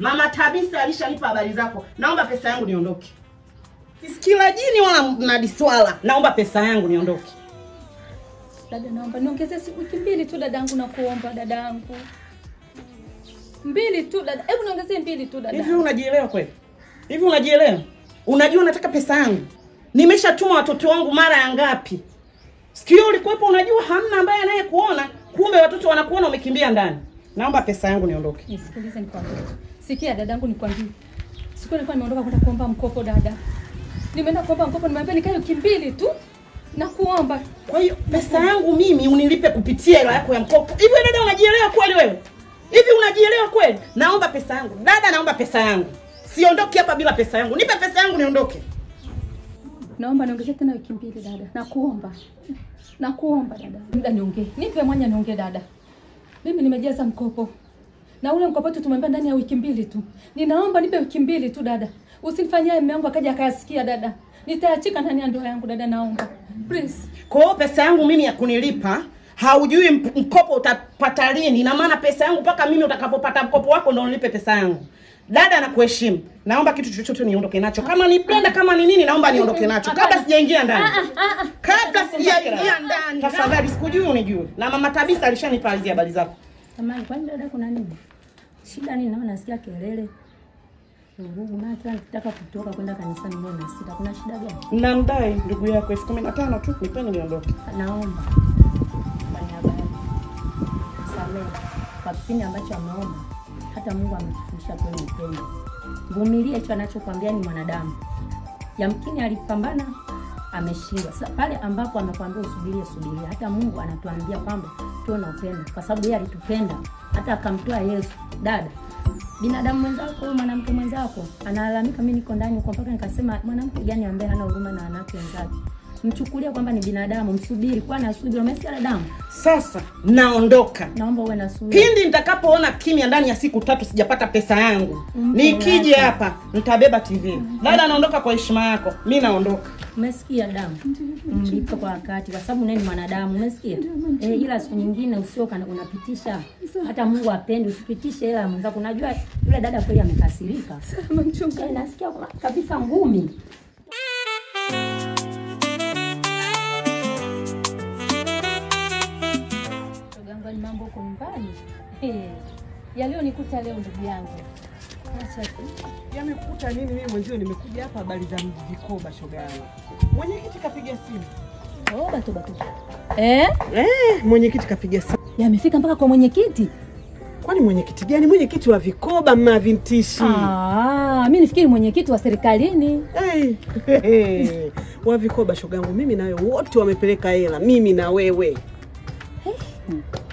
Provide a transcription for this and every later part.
Mama Tabisa alishanipa habari zako. Naomba pesa yangu niondoke. Sisikila jini wala mnadiswala. Naomba pesa yangu niondoke. Dada naomba niongezee wiki 2 tu dadangu na kuomba dadangu. 2 tu dada. Hebu niongezee 2 tu dada. Hivi unajielewa kweli? Hivi unajielewa? Unajua nataka pesa yangu. Nimeshatuma watoto wangu mara ya ngapi? Sikio ulikuwepo unajua hamna ambaye anayekuona, kumbe watoto wanakuona umekimbia ndani. Naomba pesa yangu niondoke. Nisikilize nikwambie. Sikia dadangu nikwambie. Siku nilikuwa nimeondoka kwenda kuomba mkopo dada. Nimeenda kuomba mkopo nimeambia nikae wiki 2 tu na kuomba. Kwa hiyo pesa yangu mimi unilipe kupitia hela yako ya mkopo. Hivi dada unajielewa kweli wewe? Hivi unajielewa kweli? Naomba pesa yangu. Dada naomba pesa yangu. Siondoki hapa bila pesa yangu. Nipe pesa yangu niondoke. Naomba niongezee tena wiki 2 dada. Nakuomba. Nakuomba dada. Muda niongee. Nipe mwanya niongee dada. Mimi nimejaza mkopo. Na ule mkopo wetu tumemba ndani ya wiki 2 tu. Ninaomba nipe wiki 2 tu dada. Usinifanyie mume wangu akaja akasikia dada. Nitaachika ndani ya ndoa yangu dada naomba. Please. Kwa hiyo pesa yangu mimi ya kunilipa, haujui mkopo utapata lini. Na maana pesa yangu mpaka mimi utakapopata mkopo wako ndio unilipe pesa yangu. Dada nakuheshimu. Naomba kitu chochote niondoke nacho. Kama ni penda kama ni nini naomba niondoke nacho. Kabla sijaingia ndani. Kabla sijaingia ndani. Tafadhali sikujui unijue. Na Mama Tabisa alishanipa hizo habari zako. Samahani, kwani dada kuna nini? Shida nini? Naona nasikia kelele. Vurugu maana nataka kutoka kwenda kanisani leo na sita. Kuna shida gani? Namdai ndugu yako 15,000 tu nipeni niondoke. Naomba. Bwana habari. Samehe. Kwa kipindi ambacho ameomba, hata Mungu ametufundisha kwa upendo. Vumilia hicho anachokuambia ni mwanadamu. Yamkini alipambana ameshindwa. Sasa pale ambapo amekwambia usubirie, hata Mungu anatuambia kwamba tuwe na upendo kwa sababu yeye alitupenda hata akamtoa Yesu. Dada, binadamu mwenzako, mwanamke mwenzako analalamika mimi niko ndani kwa mpaka nikasema mwanamke gani ambaye hana huruma na wanawake wenzake? Mchukulia kwamba ni binadamu, msubiri kwa na subira. Umesikia damu? Sasa naondoka. Naomba uwe na subira. Pindi nitakapoona kimya ndani ya siku 3 sijapata pesa yangu, nikije hapa nitabeba TV. Dada naondoka kwa heshima yako. Mimi naondoka. Umesikia damu? Mlipo kwa wakati kwa sababu nani mwanadamu, umesikia? Ila siku nyingine usioka unapitisha hata Mungu apende usipitishe hela mwenzako. Unajua yule dada kweli amekasirika. Sama mchungaji. Nasikia kabisa ngumi. Toganga ni mambo kwa nyumbani. Yalionikuta leo ndugu yangu. Acha tu. Yamekuta nini mimi mwenyewe nimekuja hapa habari za vikoba shoga yangu. Mwenyekiti kapiga simu. Batu. Mwenyekiti kapiga simu. Yamefika mpaka kwa mwenyekiti. Kwani mwenyekiti gani? Mwenyekiti wa vikoba mnavintishi. Mimi nifikiri mwenyekiti wa serikalini. Wa vikoba shoga yangu mimi nayo wote wamepeleka hela, mimi na wewe.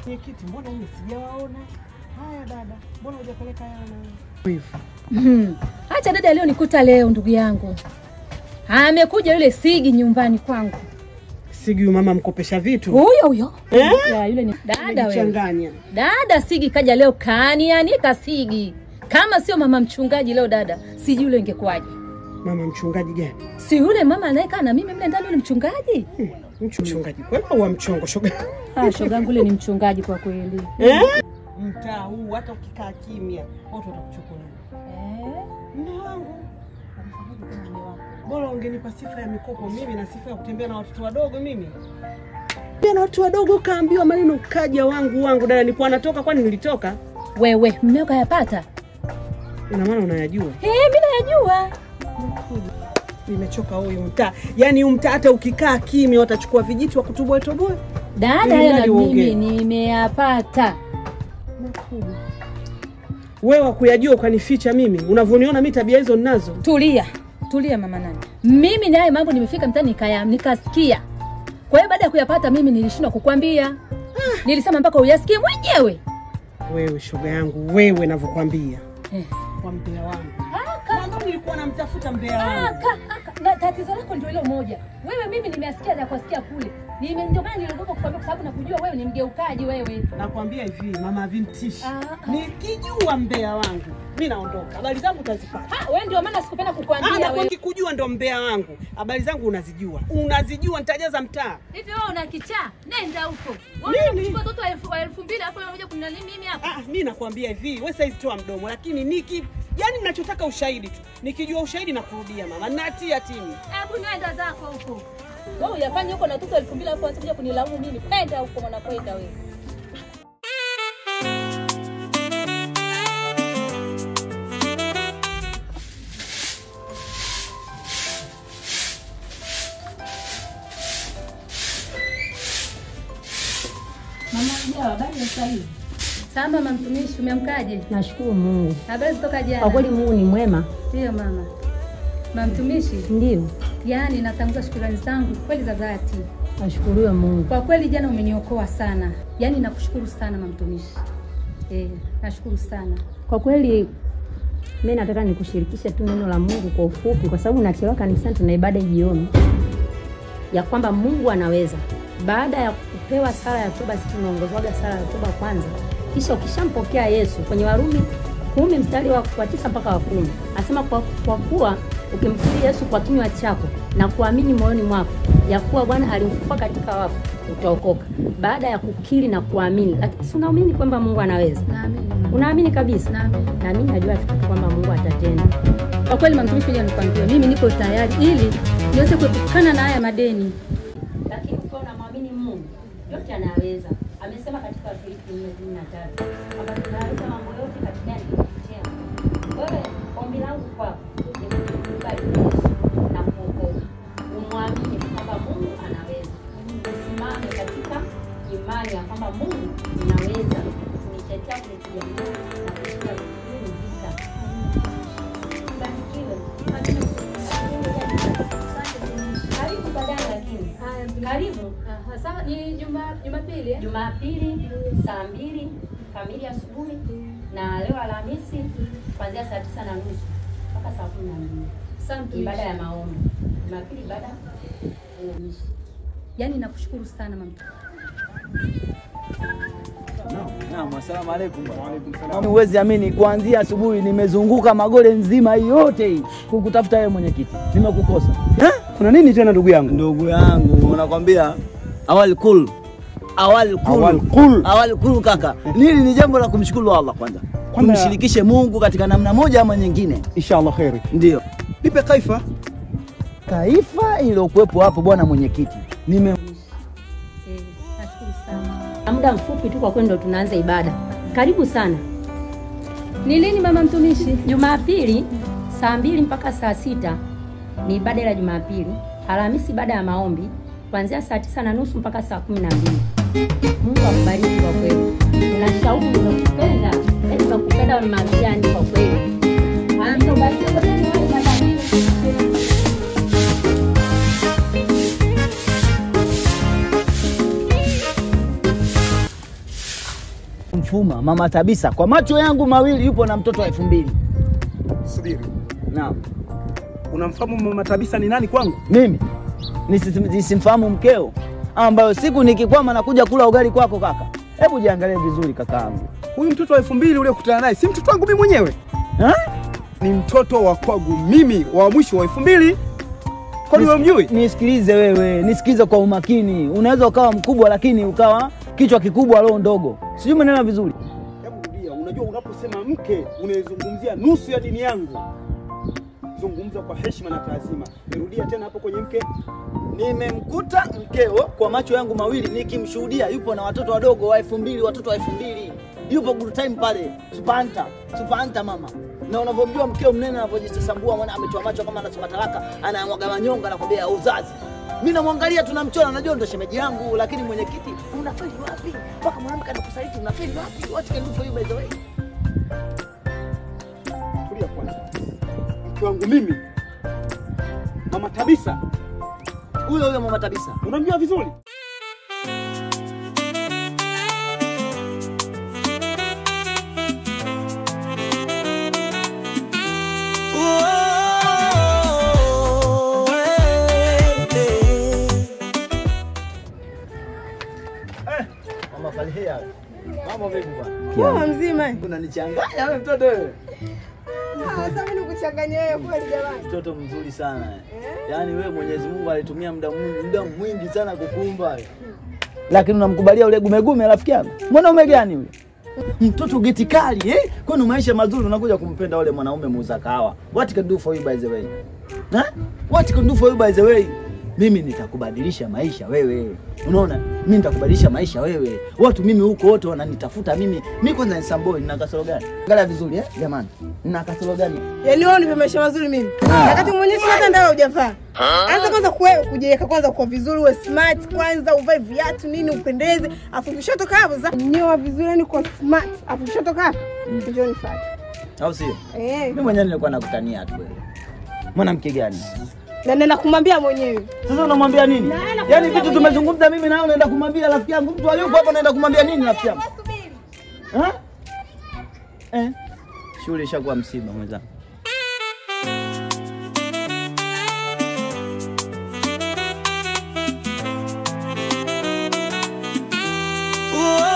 Mwenyekiti mbona mimi sijawaona? Haya dada, mbona hujapeleka hela na wewe? Acha dada alionikuta leo ndugu yangu. Amekuja yule Sigi nyumbani kwangu. Sigi mama mkopesha vitu. Huyo. Yule ni dada wewe. Dada Sigi kaja leo kanianika Sigi. Kama sio mama mchungaji leo dada, sijui yule ingekuaje. Mama mchungaji gani? Si yule mama anayekaa na mimi mle ndani yule mchungaji? Mchungaji kweli au wa mchongo shoga? Shoga yangu yule ni mchungaji kwa kweli. Mtaa huu hata ukikaa kimya, watu watakuchukulia. Mume wangu. Bora ungenipa sifa ya mikopo mimi na sifa ya kutembea na watoto wadogo mimi. Pia na watu wadogo kaambiwa maneno kaja wangu dada nipo anatoka kwani nilitoka? Wewe mmeo kayapata? Ina maana unayajua? Mimi nayajua. Nimechoka huyu mtaa. Yaani mtaa hata ukikaa kimya watachukua vijiti wa kutuboe toboe. Dada na mimi nimeyapata. Wewe kuyajua ukanificha mimi. Unavoniona mimi tabia hizo ninazo. Tulia mama nani. Mimi naye mambo nimefika mtani nikasikia. Kwa hiyo baada ya kuyapata mimi nilishindwa kukwambia. Nilisema mpaka uyasikie mwenyewe. Wewe shoga yangu, wewe ninavyokuambia. Kwa mbea wangu. Mwanzo nilikuwa namtafuta mbea wangu. Na tatizo lako ndio hilo moja. Wewe mimi nimesikia na kusikia kule. Ndio maana niliogopa kukwambia kwa sababu nakujua wewe ni mgeukaji wewe. Nakwambia hivi mama vintishi. Nikijua mbea wangu, mimi naondoka. Habari zangu utazipata. Wewe ndio maana sikupenda kukwambia wewe. Nikikujua ndo mbea wangu. Habari zangu unazijua. Unazijua nitajaza mtaa. Hivi wewe una kichaa? Nenda huko. Wewe unachukua watoto 2,000 hapo unakuja kunani mimi hapa? Mimi nakwambia hivi, wewe sasa toa mdomo lakini Yaani ninachotaka ushahidi tu. Nikijua ushahidi na kurudia mama. Natia tini. Hebu nenda zako huko. Wewe uyafanye huko na watoto 2000 alafu unakuja kunilaumu mimi. Nenda huko unakwenda wewe. Mama, habari ya sasa hivi? Samba mama mtumishi, umeamkaje? Nashukuru Mungu. Habari kutoka jana. Kwa kweli Mungu ni mwema. Ndio mama. Mama mtumishi? Ndio. Yaani natanguza shukrani zangu kweli za dhati. Nashukuru Mungu. Kwa kweli jana umeniokoa sana. Yaani nakushukuru sana mama mtumishi. Nashukuru sana. Kwa kweli mimi nataka nikushirikishe tu neno la Mungu kwa ufupi kwa sababu nachelewa kanisani tuna ibada jioni. Ya kwamba Mungu anaweza. Baada ya kupewa sala ya toba, sisi tunaongozwaga sala ya toba kwanza. Kisha ukishampokea Yesu kwenye Warumi 10 mstari wa 9 mpaka wa 10. Anasema kwa kuwa ukimkiri Yesu kwa kinywa chako na kuamini moyoni mwako ya kuwa Bwana alimfufua katika wafu, utaokoka. Baada ya kukiri na kuamini. Lakini si unaamini kwamba Mungu anaweza? Naamini. Unaamini kabisa? Naamini. Na mimi najua kwamba Mungu atatenda. Kwa kweli mama mtumishi, nikwambia mimi niko tayari ili niweze kuepukana na haya madeni. Lakini ukiwa unamwamini Mungu, yote anaweza. Amesema katika Filipi 4:13 kwamba tunaweza mambo yote katika yeye kupitia. Wewe ombi langu kwako ni kukubali Yesu na kuokoka. Umwamini kwamba Mungu anaweza. Usimame katika imani ya kwamba Mungu anaweza kunitetea kunipigania na kushika vita. Barikiwe. Karibu baadaye lakini. Karibu. Sasa ni Jumapili. Jumapili saa 2 kamili asubuhi na leo Alhamisi kuanzia saa 9:30 mpaka saa 12. Ibada ya maombi. Jumapili ibada. Yaani nakushukuru sana mama. Naam, asalamu alaykum. Wa alaykum salaam. Huwezi amini kuanzia asubuhi nimezunguka Magole nzima yote hii kukutafuta wewe mwenyekiti. Nimekukosa. Kuna nini tena ndugu yangu? Ndugu yangu, unakwambia awali kul kaka. Nili ni jambo la kumshukuru Allah kwanza. Kumshirikishe Mungu katika namna moja ama nyingine. Inshallah khairi. Ndio. Nipe kaifa iliyokuepo hapo bwana mwenyekiti. Nashukuru sana. Na muda mfupi tu kwa kweli ndo tunaanza ibada. Karibu sana. Ni lini mama mtumishi? Jumapili saa 2 mpaka saa 6 ni ibada ya Jumapili. Alhamisi ibada ya maombi kuanzia saa 9:30 mpaka saa 12. Mungu akubariki kwa kweli. Tunashauku tunakupenda. Tunakupenda ni maziani kwa kweli. Amina, bariki kwa kweli. Mfuma mama Tabisa kwa macho yangu mawili yupo na mtoto wa 2000. Subiri. Naam. Unamfahamu mama Tabisa ni nani kwangu? Mimi nisimfahamu mkeo ambayo siku nikikwama nakuja kula ugali kwako kaka. Hebu jiangalie vizuri kakaangu. Huyu mtoto wa 2000 ule kukutana naye si mtoto wangu mimi mwenyewe? Ni mtoto wa kwangu mimi wa mwisho wa 2000. Kwani wewe mjui? Nisikilize wewe, nisikize kwa umakini. Unaweza ukawa mkubwa lakini ukawa kichwa kikubwa roho ndogo. Sijui umeelewa vizuri. Hebu rudia, unajua unaposema mke unaizungumzia nusu ya dini yangu. Zungumza kwa heshima na taazima. Nirudia tena hapo kwenye mke. Nimemkuta mkeo kwa macho yangu mawili nikimshuhudia yupo na watoto wadogo wa 2000, watoto wa 2000. Yupo good time pale. Supanta mama. Na unavyomjua mkeo mnene anavyojisasambua mwana ametoa macho kama anasoma talaka, anamwaga manyonga na kwambia uzazi. Mimi namwangalia tunamchora najua ndo shemeji yangu lakini mwenyekiti unafeli wapi? Mpaka mwanamke anakusaliti unafeli wapi? What can do for you by the way? Tulia kwanza. Mke wangu mimi mama Tabisa. Huyo mama Tabisa. Unamjua vizuri? Mama Falhia. Mambo vipi bwana? Mama mzima. Unanichanganya wewe mtoto wewe. Sasa mimi nikuchanganya wewe kweli jamani. Mtoto mzuri sana. Yaani wewe Mwenyezi Mungu alitumia muda mwingi sana kukuumba. Lakini unamkubalia ule gumegume rafiki yangu. Mbona ume gani yule? Mtoto geti kali kwani maisha mazuri unakuja kumpenda yule mwanaume muuza kahawa. What can do for you by the way? What can do for you by the way? Mimi nitakubadilisha maisha wewe. Unaona? Mimi nitakubadilisha maisha wewe. Watu mimi huko wote wananitafuta mimi. Mimi kwanza ni Samboi, nina kasoro gani? Angalia vizuri jamani. Nina kasoro gani? Yaani wewe unipe maisha mazuri mimi. Wakati mwenyewe hata ndio hujavaa. Anza kwanza kujiweka kwanza kwa vizuri, uwe smart kwanza, uvae viatu nini upendeze. Afu ukishatoka hapo sasa nyoa vizuri yani kwa smart. Afu ukishatoka hapo njoo nifuate. Au sio? Mimi mwenyewe nilikuwa nakutania tu wewe. Mwanamke gani? Na nenda kumwambia mwenyewe. Sasa unamwambia nini? Yaani vitu tumezungumza mimi na wewe unaenda kumwambia rafiki yangu. Mtu aliyokuwa hapo anaenda kumwambia nini rafiki yangu? Shule ishakuwa msiba mwenzangu. Oh